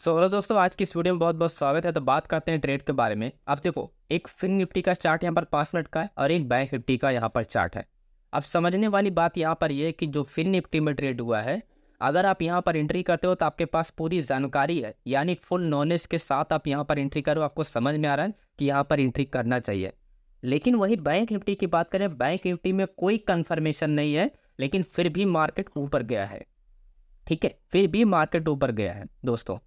Hello दोस्तों, आज की इस वीडियो में बहुत बहुत स्वागत है। तो बात करते हैं ट्रेड के बारे में। आप देखो, एक फिन निफ्टी का चार्ट यहाँ पर 5 मिनट का है और एक बैंक निफ्टी का यहाँ पर चार्ट है। अब समझने वाली बात यहाँ पर ये है कि जो फिन निफ्टी में ट्रेड हुआ है, अगर आप यहाँ पर एंट्री करते हो तो आपके पास पूरी जानकारी है, यानी फुल नॉलेज के साथ आप यहाँ पर एंट्री करो, आपको समझ में आ रहा है कि यहाँ पर एंट्री करना चाहिए। लेकिन वही बैंक निफ्टी की बात करें, बैंक निफ्टी में कोई कन्फर्मेशन नहीं है, लेकिन फिर भी मार्केट ऊपर गया है। ठीक है, फिर भी मार्केट ऊपर गया है दोस्तों।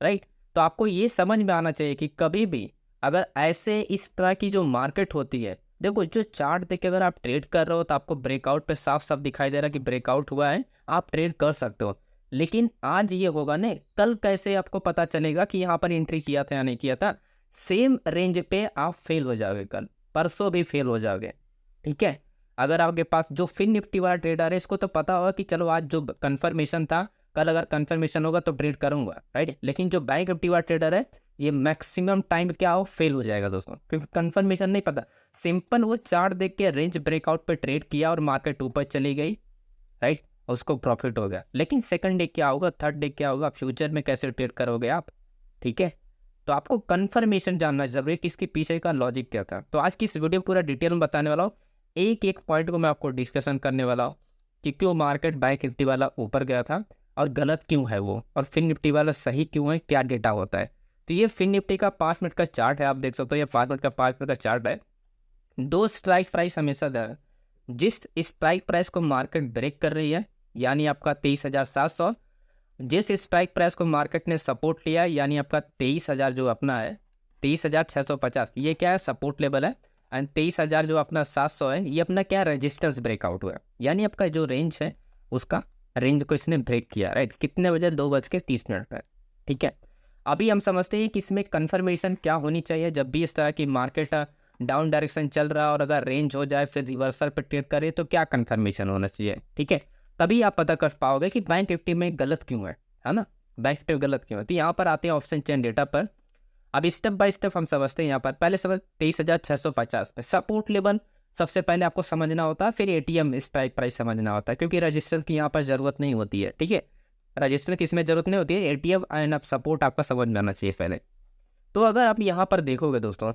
राइट। तो आपको ये समझ में आना चाहिए कि कभी भी अगर ऐसे इस तरह की जो मार्केट होती है, देखो जो चार्ट देख के अगर आप ट्रेड कर रहे हो तो आपको ब्रेकआउट पे साफ साफ दिखाई दे रहा है कि ब्रेकआउट हुआ है, आप ट्रेड कर सकते हो। लेकिन आज ये होगा ना, कल कैसे आपको पता चलेगा कि यहाँ पर एंट्री किया था या नहीं किया था। सेम रेंज पे आप फेल हो जाओगे, कल परसों भी फेल हो जाओगे। ठीक है। अगर आपके पास जो फिन निफ्टी वाला ट्रेडर है, इसको तो पता होगा कि चलो आज जो कंफर्मेशन था, कल अगर कंफर्मेशन होगा तो ट्रेड करूंगा। राइट। लेकिन जो बैंक निफ्टी वाला ट्रेडर है, ये मैक्सिमम टाइम क्या हो, फेल हो जाएगा दोस्तों, क्योंकि कंफर्मेशन नहीं पता। सिंपल वो चार्ट देख के रेंज ब्रेकआउट पे ट्रेड किया और मार्केट ऊपर चली गई। राइट। उसको प्रॉफिट हो गया। लेकिन सेकंड डे क्या होगा, थर्ड डे क्या होगा, फ्यूचर में कैसे ट्रेड करोगे आप। ठीक है। तो आपको कंफर्मेशन जानना जरूरी है कि इसके पीछे का लॉजिक क्या था। तो आज की इस वीडियो पूरा डिटेल में बताने वाला हूँ, एक एक पॉइंट को मैं आपको डिस्कशन करने वाला हूँ कि क्यों मार्केट बैंक निफ्टी वाला ऊपर गया था और गलत क्यों है वो, और फिन निफ्टी वाला सही क्यों है, क्या डेटा होता है। तो ये फिन निफ्टी का 5 मिनट का चार्ट है, आप देख सकते हो। ये 5 मिनट का चार्ट है। दो स्ट्राइक प्राइस हमेशा दर, जिस स्ट्राइक प्राइस को मार्केट ब्रेक कर रही है, यानी आपका 23,700, जिस स्ट्राइक प्राइस को मार्केट ने सपोर्ट लिया है, यानी आपका 23,000 जो अपना है, 23,650, ये क्या है, सपोर्ट लेवल है। एंड 23,000 जो अपना 700 है, ये अपना क्या, रेजिस्टेंस ब्रेकआउट हुआ है, यानी आपका जो रेंज है उसका रेंज को इसने ब्रेक किया। राइट। कितने बजे, 2:30 पर। ठीक है। अभी हम समझते हैं कि इसमें कंफर्मेशन क्या होनी चाहिए जब भी इस तरह की मार्केट डाउन डायरेक्शन चल रहा है और अगर रेंज हो जाए फिर रिवर्सल पर ट्रेड करे तो क्या कंफर्मेशन होना चाहिए। ठीक है। तभी आप पता कर पाओगे कि बैंक निफ्टी में गलत क्यों है ना, बैंक निफ्टी गलत क्यों है। तो यहाँ पर आते हैं ऑप्शन चेन डेटा पर। अब स्टेप बाय स्टेप हम समझते हैं। यहाँ पर पहले समझ 23,650 पे सपोर्ट लेवल सबसे पहले आपको समझना होता है, फिर एटीएम स्ट्राइक प्राइस समझना होता है, क्योंकि रजिस्टर की यहाँ पर जरूरत नहीं होती है। ठीक है। रजिस्टर की इसमें जरूरत नहीं होती है, एटीएम एंड अब सपोर्ट आपका समझ में आना चाहिए पहले। तो अगर आप यहाँ पर देखोगे दोस्तों,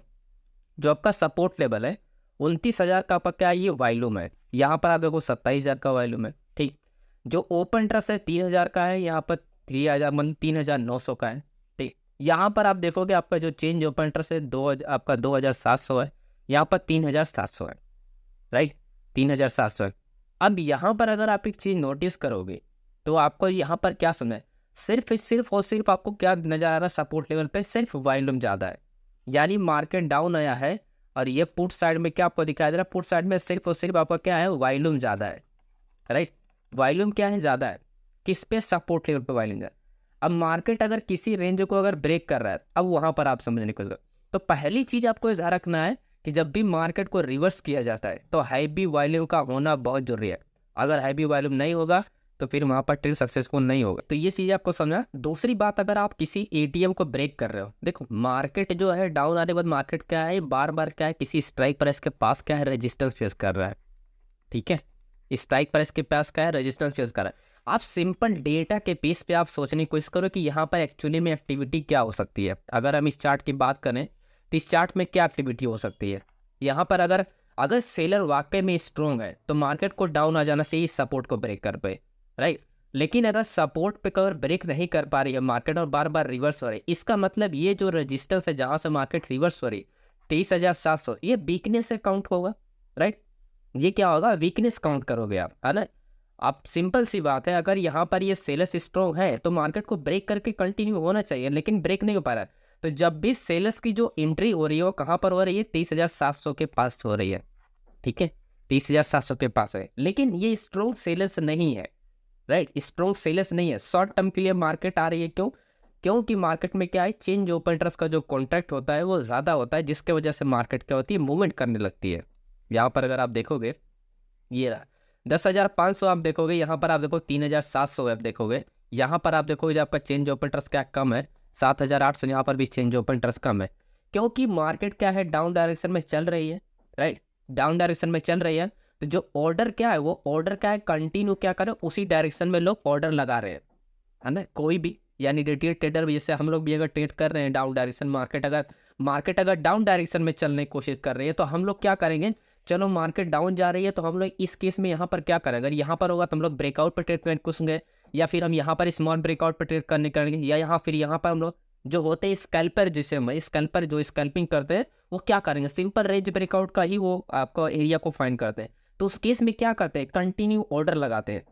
जो आपका सपोर्ट लेवल है 29,000 का, आपका क्या है, ये वॉल्यूम है। यहाँ पर आप देखो 27,000 का वॉल्यूम है। ठीक। जो ओपन ट्रस्ट है 3,000 का है, यहाँ पर 3,000 मतलब 3,900 का है। ठीक। यहाँ पर आप देखोगे आपका जो चेंज ओपन ट्रस्ट है आपका 2,700 है, यहाँ पर 3,700 है। राइट। 3,700 है। अब यहाँ पर अगर आप एक चीज़ नोटिस करोगे तो आपको यहाँ पर क्या समझ है, सिर्फ और सिर्फ आपको क्या नजर आ रहा है, सपोर्ट लेवल पे सिर्फ वॉल्यूम ज़्यादा है, यानी मार्केट डाउन आया है। और ये पुट साइड में क्या आपको दिखाई दे रहा है, पुट साइड में सिर्फ और सिर्फ आपका क्या है, वॉल्यूम ज़्यादा है। राइट। वॉल्यूम क्या है, ज़्यादा है। किस पे, सपोर्ट लेवल पे वॉल्यूम ज़्यादा। अब मार्केट अगर किसी रेंज को अगर ब्रेक कर रहा है, अब वहाँ पर आप समझने की कोशिश करो। तो पहली चीज़ आपको ध्यान रखना है कि जब भी मार्केट को रिवर्स किया जाता है तो हैवी वॉल्यूम का होना बहुत जरूरी है। अगर हैवी वॉल्यूम नहीं होगा तो फिर वहाँ पर ट्रेड सक्सेसफुल नहीं होगा। तो ये चीज़ आपको समझना। दूसरी बात, अगर आप किसी एटीएम को ब्रेक कर रहे हो, देखो मार्केट जो है डाउन आने के बाद मार्केट क्या है, बार बार क्या है, किसी स्ट्राइक प्राइस के पास क्या है, रेजिस्टेंस फेस कर रहा है। ठीक है। स्ट्राइक प्राइस के पास क्या है, रेजिस्टेंस फेस कर रहा है। आप सिंपल डेटा के बेस पे आप सोचने की कोशिश करो कि यहाँ पर एक्चुअली में एक्टिविटी क्या हो सकती है। अगर हम इस चार्ट की बात करें तो इस चार्ट में क्या एक्टिविटी हो सकती है। यहाँ पर अगर अगर सेलर वाकई में स्ट्रॉन्ग है तो मार्केट को डाउन आ जाना चाहिए सपोर्ट को ब्रेक कर पे। राइट। लेकिन अगर सपोर्ट पे कवर ब्रेक नहीं कर पा रही है मार्केट और बार बार रिवर्स हो रही है, इसका मतलब ये जो रेजिस्टेंस है जहाँ से मार्केट रिवर्स हो रही 23,700, ये वीकनेस से काउंट होगा। राइट। ये क्या होगा, वीकनेस काउंट करोगे आप, है ना। आप सिंपल सी बात है, अगर यहाँ पर ये सेलर्स स्ट्रॉन्ग है तो मार्केट को ब्रेक करके कंटिन्यू होना चाहिए, लेकिन ब्रेक नहीं हो पा रहा है। तो जब भी सेलर्स की जो एंट्री हो रही है वो कहाँ पर हो रही है, 23,700 के पास हो रही है। ठीक है। 23,700 के पास है, लेकिन ये स्ट्रॉन्ग सेलर्स नहीं है। राइट। स्ट्रॉन्ग सेलर्स नहीं है। शॉर्ट टर्म के लिए मार्केट आ रही है, क्यों, क्योंकि मार्केट में क्या है, चेंज ओपन इंटरेस्ट का जो कॉन्ट्रैक्ट होता है वो ज़्यादा होता है, जिसके वजह से मार्केट क्या होती है, मूवमेंट करने लगती है। यहाँ पर अगर आप देखोगे, ये रहा 10,500, आप देखोगे यहाँ पर आप देखो 3,700 आप देखोगे। यहाँ पर आप देखोगे जो आपका चेंज ओपन इंटरेस्ट क्या कम है, 7,800, यहाँ पर भी चेंज ओपन इंटरेस्ट कम है, क्योंकि मार्केट क्या है, डाउन डायरेक्शन में चल रही है। राइट। डाउन डायरेक्शन में चल रही है, तो जो ऑर्डर क्या है, वो ऑर्डर क्या है, कंटिन्यू क्या करे, उसी डायरेक्शन में लोग ऑर्डर लगा रहे हैं, है ना, कोई भी। यानी रिटेल ट्रेडर भी, जैसे हम लोग भी अगर ट्रेड कर रहे हैं डाउन डायरेक्शन, मार्केट अगर डाउन डायरेक्शन में चलने की कोशिश कर रही है तो हम लोग क्या करेंगे, चलो मार्केट डाउन जा रही है तो हम लोग इस केस में यहाँ पर क्या करें, अगर यहाँ पर होगा तो हम लोग ब्रेकआउट पर ट्रेड करने घुसेंगे, या फिर हम यहाँ पर स्मॉल ब्रेकआउट पर ट्रेड करने करेंगे, या यहाँ पर हम लोग जो होते हैं स्कैल्पर, जिसे हम स्कैल्पर जो स्कैल्पिंग करते हैं वो क्या करेंगे, सिंपल रेंज ब्रेकआउट का ही वो आपका एरिया को फाइंड करते हैं। तो उस केस में क्या करते हैं, कंटिन्यू ऑर्डर लगाते हैं,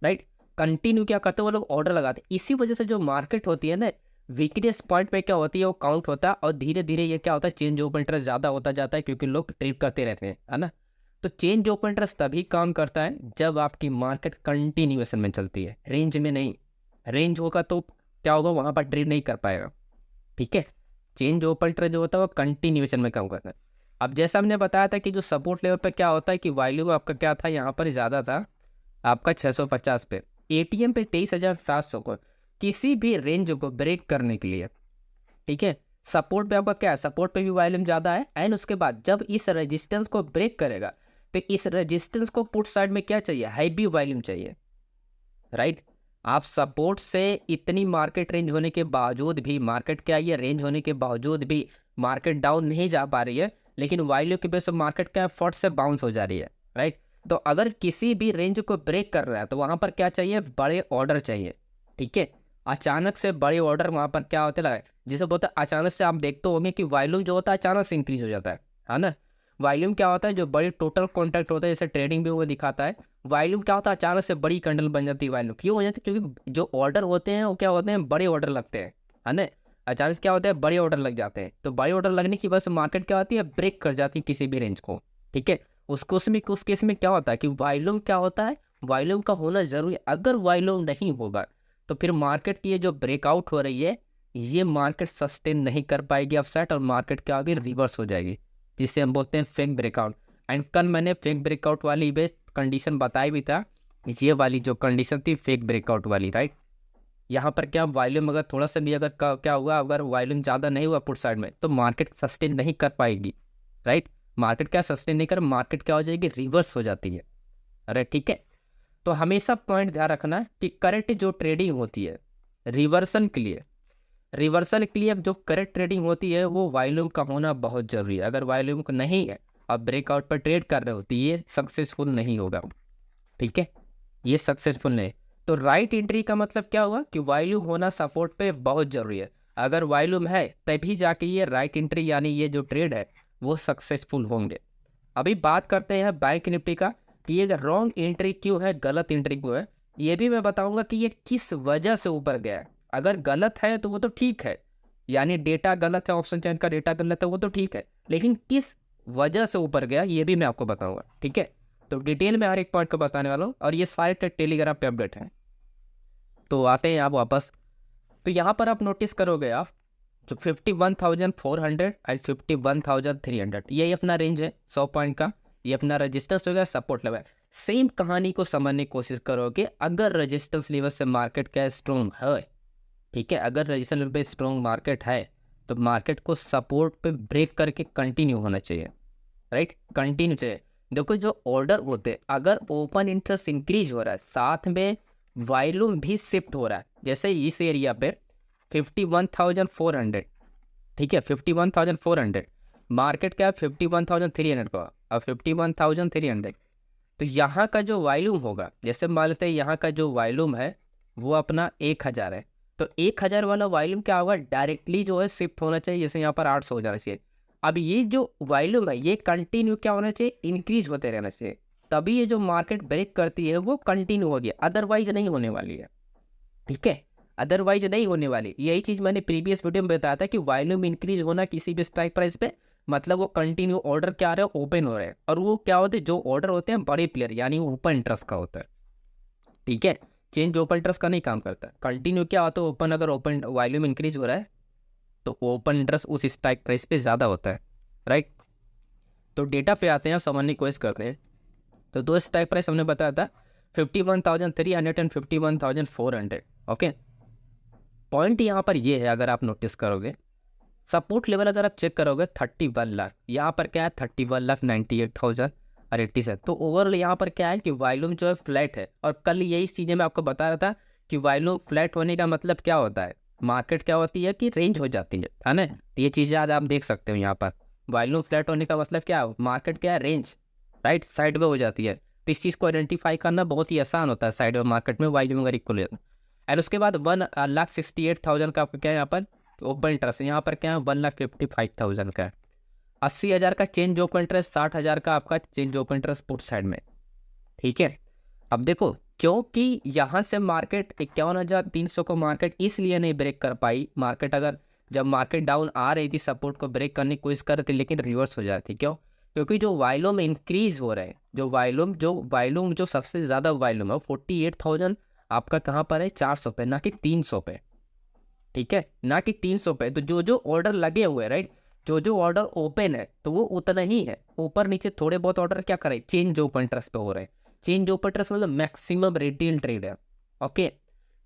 राइट, कंटिन्यू क्या करते हैं वो लोग ऑर्डर लगाते हैं। इसी वजह से जो मार्केट होती है ना, वीकनेस पॉइंट पे क्या होती है वो काउंट होता है, और धीरे धीरे ये क्या होता है, चेंज ऑफ इंटरेस्ट ज़्यादा होता जाता है, क्योंकि लोग ट्रेड करते रहते हैं, है ना। तो चेंज ऑफ इंटरेस्ट तभी काम करता है जब आपकी मार्केट कंटिन्यूएशन में चलती है, रेंज में नहीं। रेंज होगा तो क्या होगा, वहाँ पर ट्रेड नहीं कर पाएगा, ठीक है। चेंज ऑफ इंटरेस्ट जो होता है वो कंटिन्यूएशन में काम करता है। अब जैसा हमने बताया था कि जो सपोर्ट लेवल पे क्या होता है कि वॉल्यूम आपका क्या था, यहाँ पर ज़्यादा था आपका 650 पे, एटीएम पे 23,700 को, किसी भी रेंज को ब्रेक करने के लिए, ठीक है। सपोर्ट पे आपका क्या है, सपोर्ट पे भी वॉल्यूम ज़्यादा है, एंड उसके बाद जब इस रेजिस्टेंस को ब्रेक करेगा तो इस रेजिस्टेंस को पुट साइड में क्या चाहिए, हैवी वॉल्यूम चाहिए, राइट। आप सपोर्ट से इतनी मार्केट रेंज होने के बावजूद भी, मार्केट क्या ये रेंज होने के बावजूद भी मार्केट डाउन नहीं जा पा रही है, लेकिन वॉल्यूम की वजह से मार्केट क्या फट से बाउंस हो जा रही है, राइट। तो अगर किसी भी रेंज को ब्रेक कर रहा है तो वहाँ पर क्या चाहिए, बड़े ऑर्डर चाहिए, ठीक है। अचानक से बड़े ऑर्डर वहाँ पर क्या होते हैं, जिसे बोलते हैं अचानक से, आप देखते होंगे कि वॉल्यूम जो होता है अचानक से इंक्रीज हो जाता है ना। वॉल्यूम क्या होता है, जो बड़े टोटल कॉन्ट्रैक्ट होता है, जैसे ट्रेडिंग भी वो दिखाता है, वॉल्यूम क्या होता है, अचानक से बड़ी कैंडल बन जाती है। वॉल्यूम क्यों हो जाती है, क्योंकि जो ऑर्डर होते हैं वो क्या होते हैं, बड़े ऑर्डर लगते हैं, है ना। अचानक से क्या होता है, बड़े ऑर्डर लग जाते हैं, तो बड़े ऑर्डर लगने की वजह से मार्केट क्या होती है, ब्रेक कर जाती है किसी भी रेंज को, ठीक है। उस केस में क्या होता है कि वॉल्यूम क्या होता है, वॉल्यूम का होना जरूरी है। अगर वॉल्यूम नहीं होगा तो फिर मार्केट की ये जो ब्रेकआउट हो रही है, ये मार्केट सस्टेन नहीं कर पाएगी अपसाइड, और मार्केट क्या होगी, रिवर्स हो जाएगी, जिसे हम बोलते हैं फेक ब्रेकआउट। एंड कल मैंने फेक ब्रेकआउट वाली कंडीशन बताई भी था, ये वाली जो कंडीशन थी फेक ब्रेकआउट वाली, राइट। यहाँ पर क्या वॉल्यूम अगर थोड़ा सा भी अगर क्या हुआ, अगर वॉल्यूम ज़्यादा नहीं हुआ पुट साइड में तो मार्केट सस्टेन नहीं कर पाएगी, राइट। मार्केट क्या सस्टेन नहीं कर, मार्केट क्या हो जाएगी, रिवर्स हो जाती है, अरे ठीक है। तो हमेशा पॉइंट ध्यान रखना है कि करेक्ट जो ट्रेडिंग होती है रिवर्सल के लिए जो करेक्ट ट्रेडिंग होती है वो वॉल्यूम का होना बहुत जरूरी है। अगर वॉल्यूम का नहीं है, आप ब्रेकआउट पर ट्रेड कर रहे हो तो ये सक्सेसफुल नहीं होगा, ठीक है, ये सक्सेसफुल नहीं। तो राइट एंट्री का मतलब क्या हुआ कि वॉल्यूम होना सपोर्ट पे बहुत जरूरी है। अगर वॉल्यूम है तभी जाके ये राइट एंट्री यानी ये जो ट्रेड है वो सक्सेसफुल होंगे। अभी बात करते हैं बैंक निफ्टी का कि ये रॉन्ग एंट्री क्यों है, गलत एंट्री क्यों है, ये भी मैं बताऊंगा कि ये किस वजह से ऊपर गया है। अगर गलत है तो वो तो ठीक है, यानी डेटा गलत है, ऑप्शन चेन का डेटा गलत है, वो तो ठीक है, लेकिन किस वजह से ऊपर गया ये भी मैं आपको बताऊंगा, ठीक है। तो डिटेल में हर एक पॉइंट को बताने वाला हूँ, और ये सारे टेलीग्राम पे अपडेट है। तो आते हैं आप वापस, तो यहाँ पर आप नोटिस करोगे आप जो 51,400 एंड 51,300 यही अपना रेंज है 100 पॉइंट का, ये अपना रजिस्टेंस हो गया, सपोर्ट लेवल। सेम कहानी को समझने की कोशिश करोगे, अगर रजिस्टेंस लेवल से मार्केट क्या स्ट्रॉन्ग है, ठीक है, अगर रजिस्टेंस लेवल पे स्ट्रॉन्ग मार्केट है तो मार्केट को सपोर्ट पे ब्रेक करके कंटिन्यू होना चाहिए, राइट, कंटिन्यू चाहिए। देखो जो ऑर्डर होते, अगर ओपन इंटरेस्ट इंक्रीज हो रहा है साथ में वॉल्यूम भी शिफ्ट हो रहा है, जैसे इस एरिया पे 51,400, ठीक है, 51,400, मार्केट क्या है 51,300 का, और 51,300, तो यहाँ का जो वॉल्यूम होगा, जैसे मान लेते हैं यहाँ का जो वॉल्यूम है वो अपना 1,000 है, तो 1,000 वाला वॉल्यूम क्या होगा, डायरेक्टली जो है शिफ्ट होना चाहिए, जैसे यहाँ पर 800 हो जाना चाहिए। अब ये जो वॉल्यूम है ये कंटिन्यू क्या होना चाहिए, इंक्रीज होते रहना चाहिए, तभी ये जो मार्केट ब्रेक करती है वो कंटिन्यू होगी, अदरवाइज नहीं होने वाली है, ठीक है, अदरवाइज नहीं होने वाली। यही चीज़ मैंने प्रीवियस वीडियो में बताया था कि वॉल्यूम इंक्रीज होना किसी भी स्ट्राइक प्राइस पे, मतलब वो कंटिन्यू ऑर्डर क्या आ रहे हैं, ओपन हो रहे हैं, और वो क्या होते हैं, जो ऑर्डर होते हैं बड़े प्लेयर यानी ओपन इंटरेस्ट का होता है, ठीक है। चेंज ओपन इंटरेस्ट का नहीं काम करता, कंटिन्यू क्या होता है, ओपन, अगर ओपन वॉल्यूम इंक्रीज हो रहा है तो ओपन इंटरेस्ट उस स्ट्राइक प्राइस पे ज़्यादा होता है, राइट। तो डेटा पे आते हैं, समझने की कोशिश करते हैं। तो दो स्ट्राइक प्राइस हमने बताया था 51,300 एंड 51,400, ओके। पॉइंट यहाँ पर ये है, अगर आप नोटिस करोगे सपोर्ट लेवल अगर आप चेक करोगे 31 लाख, यहाँ पर क्या है 31,98,000 और 80 से, तो ओवरऑल यहाँ पर क्या है कि वॉल्यूम जो है फ्लैट है। और कल यही चीज़ें मैं आपको बता रहा था कि वॉल्यूम फ्लैट होने का मतलब क्या होता है, मार्केट क्या होती है कि रेंज हो जाती है ना। तो ये चीज़ें आज आप देख सकते हो यहाँ पर, वॉल्यूम फ्लैट होने का मतलब क्या है, मार्केट क्या है, रेंज, राइट, साइड में हो जाती है। तो इस चीज़ को आइडेंटिफाई करना बहुत ही आसान होता है साइड में मार्केट में वॉल्यूम अगर इक्वल है। और उसके बाद 1,68,000 का आपका क्या है यहाँ पर ओपन इंटरेस्ट, यहाँ पर क्या है 1,55,000 का है। 80,000 का चेंज ओपन इंटरेस्ट, 60,000 का आपका change open interest put side में, ठीक है। अब देखो, क्योंकि यहाँ से मार्केट 51,300 को मार्केट इसलिए नहीं ब्रेक कर पाई, मार्केट अगर जब मार्केट डाउन आ रही थी सपोर्ट को ब्रेक करने की कोशिश कर रही थी लेकिन रिवर्स हो जाती, क्यों, क्योंकि जो वॉल्यूम इंक्रीज हो रहे हैं, जो वॉल्यूम जो सबसे ज़्यादा वॉल्यूम है 48,000 आपका कहाँ पर है, 400 पे, ना कि 300 पे, ठीक है, ना कि 300 पे। तो जो ऑर्डर लगे हुए हैं, राइट, जो ऑर्डर ओपन है तो वो उतना ही है, ऊपर नीचे थोड़े बहुत ऑर्डर क्या करे, चेंज ओपन इंटरेस्ट पे हो रहे हैं। चेंज ओपन इंटरेस्ट मतलब मैक्सिमम रिटेल ट्रेड है, ओके।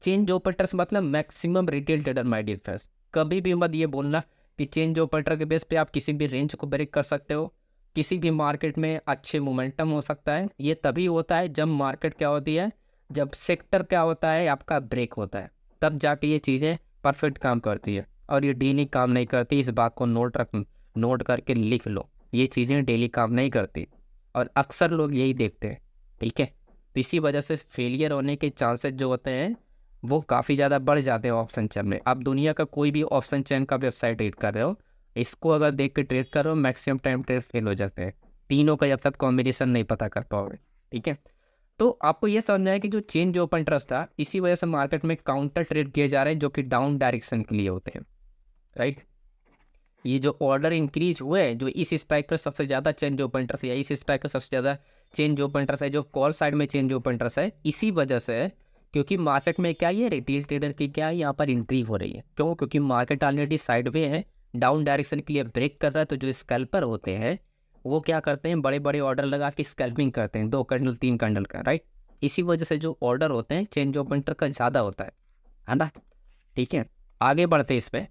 चेंज ओपन इंटरेस्ट मतलब maximum retail trader, my dear friends. कभी भी मत ये बोलना कि चेंज ओपन इंटरेस्ट के बेस पे आप किसी भी रेंज को ब्रेक कर सकते हो, किसी भी मार्केट में अच्छे मोमेंटम हो सकता है। ये तभी होता है जब मार्केट क्या होती है, जब सेक्टर क्या होता है आपका ब्रेक होता है, तब जाके ये चीज़ें परफेक्ट काम करती है। और ये डेली काम नहीं करती, इस बात को नोट करके लिख लो, ये चीज़ें डेली काम नहीं करती और अक्सर लोग यही देखते हैं, ठीक है। तो इसी वजह से फेलियर होने के चांसेस जो होते हैं वो काफ़ी ज़्यादा बढ़ जाते हैं ऑप्शन चेन में। आप दुनिया का कोई भी ऑप्शन चेन का वेबसाइट ट्रेड कर रहे हो, इसको अगर देख के ट्रेड कर रहे हो, मैक्सिमम टाइम ट्रेड फेल हो जाते हैं, तीनों का जब तक कॉम्बिनेशन नहीं पता कर पाओगे, ठीक है। तो आपको ये समझना है कि जो चेंज ओपन इंटरेस्ट था, इसी वजह से मार्केट में काउंटर ट्रेड किए जा रहे हैं जो कि डाउन डायरेक्शन के लिए होते हैं, राइट। ये जो ऑर्डर इंक्रीज हुए हैं, जो इस स्पाइक पर सबसे ज़्यादा चेंज ओपन इंटरेस्ट है, या इस स्पाइक पर सबसे ज़्यादा चेंज ओपन इंटरेस्ट है, जो कॉल साइड में चेंज ओपन इंटरेस्ट है, इसी वजह से है क्योंकि मार्केट में क्या ये रिटेल ट्रेडर की क्या है यहाँ पर एंट्री हो रही है। क्यों, क्योंकि मार्केट ऑलरेडी साइड वे है, डाउन डायरेक्शन के लिए ब्रेक कर रहा है। तो जो स्कैल्पर होते हैं वो क्या करते हैं, बड़े बड़े ऑर्डर लगा के स्कैल्पिंग करते हैं, 2 कैंडल 3 कैंडल का, राइट। इसी वजह से जो ऑर्डर होते हैं चेंज ओपन इंटरेस्ट का ज़्यादा होता है ना, ठीक है। आगे बढ़ते हैं इस पर।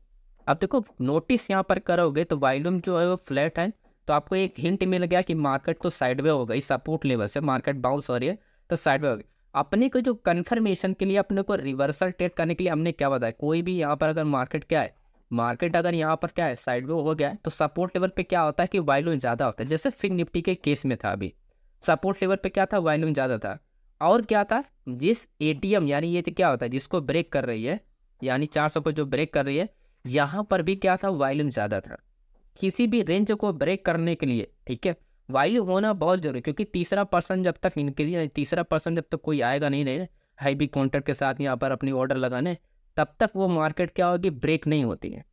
अब देखो, नोटिस यहाँ पर करोगे तो वॉल्यूम जो है वो फ्लैट है, तो आपको एक हिंट मिल गया कि मार्केट तो साइडवे हो गई, सपोर्ट लेवल से मार्केट बाउंस हो रही है तो साइडवे हो गई। अपने को जो कन्फर्मेशन के लिए, अपने को रिवर्सल ट्रेड करने के लिए हमने क्या बताया, कोई भी यहाँ पर अगर मार्केट क्या है, मार्केट अगर यहाँ पर क्या है साइडवे हो गया है तो सपोर्ट लेवल पे क्या होता है कि वॉल्यूम ज़्यादा होता है। जैसे फिन निफ्टी के केस में था, अभी सपोर्ट लेवल पे क्या था, वॉल्यूम ज़्यादा था। और क्या था, जिस एटीएम यानी ये क्या होता है जिसको ब्रेक कर रही है, यानी 400 पर जो ब्रेक कर रही है, यहाँ पर भी क्या था, वॉल्यूम ज़्यादा था। किसी भी रेंज को ब्रेक करने के लिए, ठीक है, वॉल्यूम होना बहुत जरूरी, क्योंकि तीसरा पर्सन जब तक इंक्रीज, तीसरा पर्सन जब तक कोई आएगा नहीं हाई बी कॉन्ट्रैक्ट के साथ यहाँ पर अपनी ऑर्डर लगाने, तब तक वो मार्केट क्या होगी, ब्रेक नहीं होती है,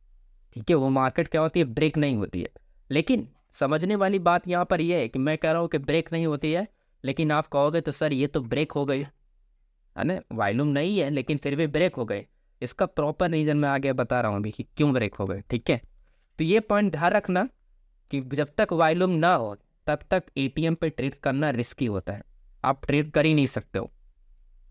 ठीक है। वो मार्केट क्या होती है, ब्रेक नहीं होती है। लेकिन समझने वाली बात यहाँ पर यह है कि मैं कह रहा हूँ कि ब्रेक नहीं होती है, लेकिन आप कहोगे तो सर ये तो ब्रेक हो गई है ना, वॉल्यूम नहीं है लेकिन फिर भी ब्रेक हो गए। इसका प्रॉपर रीज़न मैं आगे बता रहा हूँ अभी कि क्यों ब्रेक हो गए, ठीक है। तो ये पॉइंट ध्यान रखना कि जब तक वॉल्यूम ना हो तब तक एटीएम पे ट्रेड करना रिस्की होता है, आप ट्रेड कर ही नहीं सकते हो,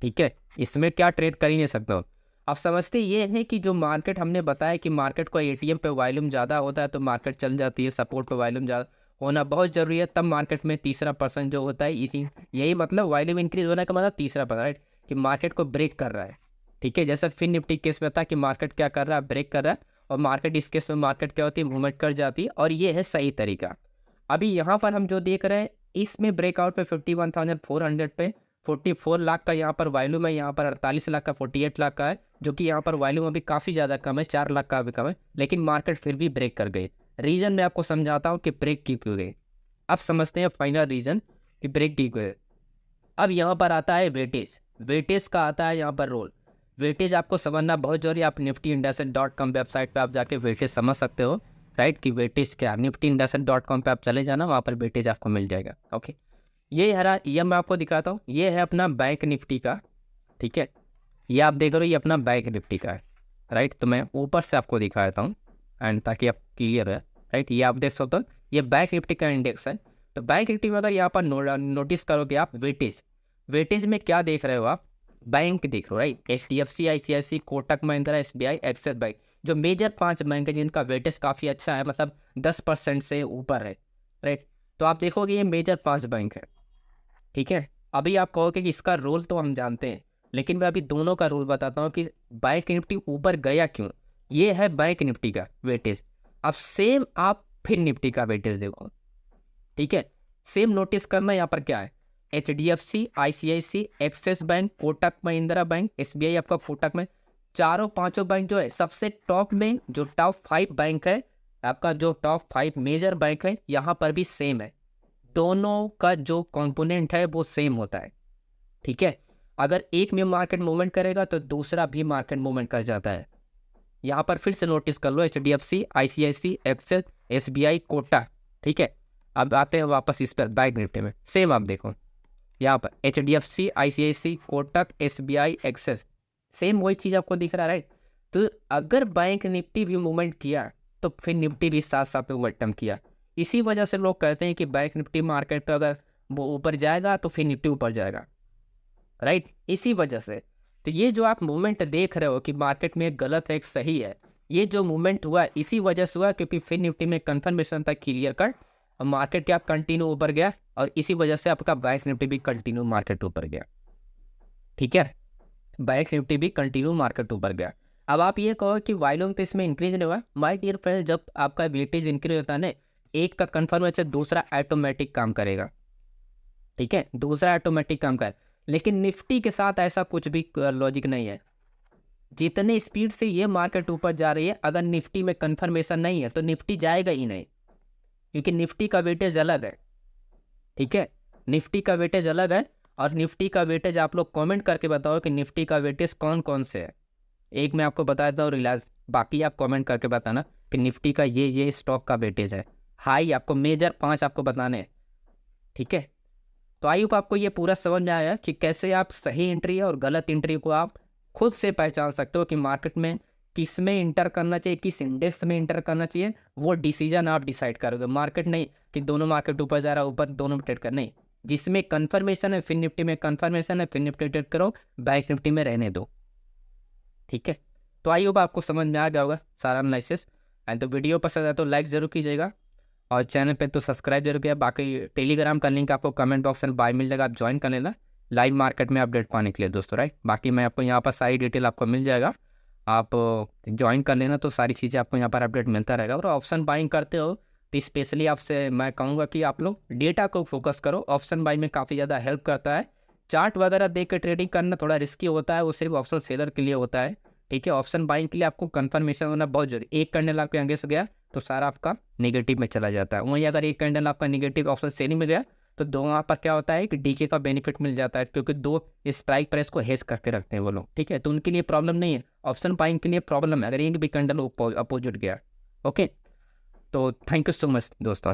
ठीक है। इसमें क्या ट्रेड कर ही नहीं सकते हो। आप समझते ये है कि जो मार्केट हमने बताया कि मार्केट को एटीएम पे वॉल्यूम ज़्यादा होता है तो मार्केट चल जाती है, सपोर्ट पे वॉल्यूम ज़्यादा होना बहुत ज़रूरी है, तब मार्केट में तीसरा पर्सन जो होता है, इसी यही मतलब वॉल्यूम इंक्रीज होने का मतलब तीसरा पर्सन, राइट, कि मार्केट को ब्रेक कर रहा है, ठीक है। जैसे फिन निफ्टी केस में था कि मार्केट क्या कर रहा है, ब्रेक कर रहा है, और मार्केट इस केस में मार्केट क्या होती है, मूवमेंट कर जाती है, और ये है सही तरीका। अभी यहाँ पर हम जो देख रहे हैं इसमें ब्रेकआउट पे 51,400 पे 44 लाख का यहाँ पर वॉल्यूम है, यहाँ पर 48 लाख का 48 लाख का है, जो कि यहाँ पर वॉल्यूम अभी काफ़ी ज़्यादा कम है, 4 लाख का भी कम है, लेकिन मार्केट फिर भी ब्रेक कर गई। रीज़न मैं आपको समझाता हूँ कि ब्रेक क्यों गई। अब समझते हैं फाइनल रीज़न कि ब्रेक क्यों गए। अब यहाँ पर आता है वेटेज, वेटेज का आता है यहाँ पर रोल। वेटेज आपको समझना बहुत जरूरी है। आप niftyindex.com वेबसाइट पे आप जाके वेटेज समझ सकते हो, राइट, कि वेटेज क्या, niftyindex.com पे आप चले जाना, वहाँ पर वेटेज आपको मिल जाएगा, ओके। ये मैं आपको दिखाता हूँ, ये है अपना बैंक निफ्टी का, ठीक है। ये आप देख रहे हो, ये अपना बैंक निफ्टी का है, राइट। तो मैं ऊपर से आपको दिखा देता हूँ एंड ताकि आप क्लियर है, राइट। ये आप देख सकते हो, ये बैंक निफ्टी का इंडेक्स है। तो बैंक निफ्टी में अगर यहाँ पर नोटिस करोगे आप वेटेज, वेटेज में क्या देख रहे हो आप, बैंक देख रहे हो, right. HDFC, ICICI, Kotak Mahindra, SBI, axis bank, जो मेजर 5 बैंक है जिनका वेटेज काफ़ी अच्छा है, मतलब 10% से ऊपर है, राइट। तो आप देखोगे ये मेजर 5 बैंक है, ठीक है। अभी आप कहोगे कि इसका रोल तो हम जानते हैं, लेकिन मैं अभी दोनों का रूल बताता हूँ कि बैंक निफ्टी ऊपर गया क्यों। ये है बैंक निफ्टी का वेटेज। अब सेम आप फिर निफ्टी का वेटेज देखो, ठीक है। सेम नोटिस करना, यहाँ पर क्या है, HDFC, ICICI, axis bank, Kotak Mahindra bank, SBI आपका कोटक में, चारों पांचों बैंक जो है सबसे टॉप में, जो टॉप 5 बैंक है आपका, जो टॉप 5 मेजर बैंक है, यहाँ पर भी सेम है। दोनों का जो कंपोनेंट है वो सेम होता है, ठीक है। अगर एक में मार्केट मूवमेंट करेगा तो दूसरा भी मार्केट मूवमेंट कर जाता है। यहाँ पर फिर से नोटिस कर लो, HDFC, ICICI, axis, SBI, Kotak, ठीक है। अब आते हैं वापस इस पर बैंक निफ्टी में, सेम आप देखो यहाँ पर HDFC, ICICI, Kotak, SBI, axis, same वही चीज़ आपको दिख रहा है, राइट। तो अगर बैंक निफ्टी भी मूवमेंट किया तो फिर निफ्टी भी साथ साथ मोमेंटम किया। इसी वजह से लोग कहते हैं कि बैंक निफ्टी मार्केट पे अगर वो ऊपर जाएगा तो फिर निफ्टी ऊपर जाएगा, राइट। इसी वजह से तो ये जो आप मूवमेंट देख रहे हो कि मार्केट में एक गलत है एक सही है, ये जो मूवमेंट हुआ इसी वजह से हुआ क्योंकि फिर निफ्टी में कंफर्मेशन था क्लियर कट, और मार्केट क्या कंटिन्यू ऊपर गया, और इसी वजह से आपका बैंक निफ्टी भी कंटिन्यू मार्केट ऊपर गया, ठीक है। बैंक निफ्टी भी कंटिन्यू मार्केट ऊपर गया। अब आप ये कहो कि वाइलोंग तो इसमें इंक्रीज नहीं हुआ। माय डियर फ्रेंड्स, जब आपका वेटेज इंक्रीज होता है ना, एक का कंफर्मेशन दूसरा ऑटोमेटिक काम करेगा, ठीक है, दूसरा ऑटोमेटिक काम कर। लेकिन निफ्टी के साथ ऐसा कुछ भी लॉजिक नहीं है। जितने स्पीड से ये मार्केट ऊपर जा रही है, अगर निफ्टी में कंफर्मेशन नहीं है तो निफ्टी जाएगा ही नहीं, क्योंकि निफ्टी का वेटेज अलग है, ठीक है। निफ्टी का वेटेज अलग है, और निफ्टी का वेटेज आप लोग कमेंट करके बताओ कि निफ्टी का वेटेज कौन कौन से है। एक मैं आपको बता देता हूँ रिलायंस, बाकी आप कमेंट करके बताना कि निफ्टी का ये स्टॉक का वेटेज है। हाई आपको मेजर 5 आपको बताने हैं, ठीक है। तो आई होप आपको ये पूरा समझ में आया कि कैसे आप सही एंट्री और गलत एंट्री को आप खुद से पहचान सकते हो कि मार्केट में किस में इंटर करना चाहिए, किस इंडेक्स में इंटर करना चाहिए। वो डिसीजन आप डिसाइड करोगे, मार्केट नहीं कि दोनों मार्केट ऊपर जा रहा है, ऊपर दोनों में ट्रेड कर, नहीं। जिसमें कन्फर्मेशन है फिर निफ्टी में कन्फर्मेशन है फिर निफ्टी ट्रेड करो, बैंक निफ्टी में रहने दो, ठीक है। तो आई होप आपको समझ में आ गया होगा सारा एनालिसिस। एंड तो वीडियो पसंद है तो लाइक ज़रूर कीजिएगा, और चैनल पे तो सब्सक्राइब जरूर किया। बाकी टेलीग्राम का लिंक आपको कमेंट बॉक्स में बाय मिल जाएगा, आप ज्वाइन कर लेना लाइव मार्केट में अपडेट पाने के लिए दोस्तों, राइट। बाकी मैं आपको यहाँ पर सारी डिटेल आपको मिल जाएगा, आप ज्वाइन कर लेना, तो सारी चीज़ें आपको यहाँ पर अपडेट मिलता रहेगा। और ऑप्शन बाइंग करते हो तो स्पेशली आपसे मैं कहूँगा कि आप लोग डेटा को फोकस करो, ऑप्शन बाइंग में काफ़ी ज़्यादा हेल्प करता है। चार्ट वगैरह देख के ट्रेडिंग करना थोड़ा रिस्की होता है, वो सिर्फ ऑप्शन सेलर के लिए होता है, ठीक है। ऑप्शन बाइंग के लिए आपको कंफर्मेशन होना बहुत जरूरी। एक कैंडल आपके अगेंस्ट गया तो सारा आपका नेगेटिव में चला जाता है। वहीं अगर एक कैंडल आपका नेगेटिव ऑप्शन सेलिंग में गया तो दो वहाँ पर क्या होता है कि डीके का बेनिफिट मिल जाता है, क्योंकि दो स्ट्राइक प्राइस को हेज करके रखते हैं वो लोग, ठीक है। तो उनके लिए प्रॉब्लम नहीं है, ऑप्शन बाइंग के लिए प्रॉब्लम है अगर एक भी कैंडल अपोजिट गया, ओके। तो थैंक यू सो मच दोस्तों।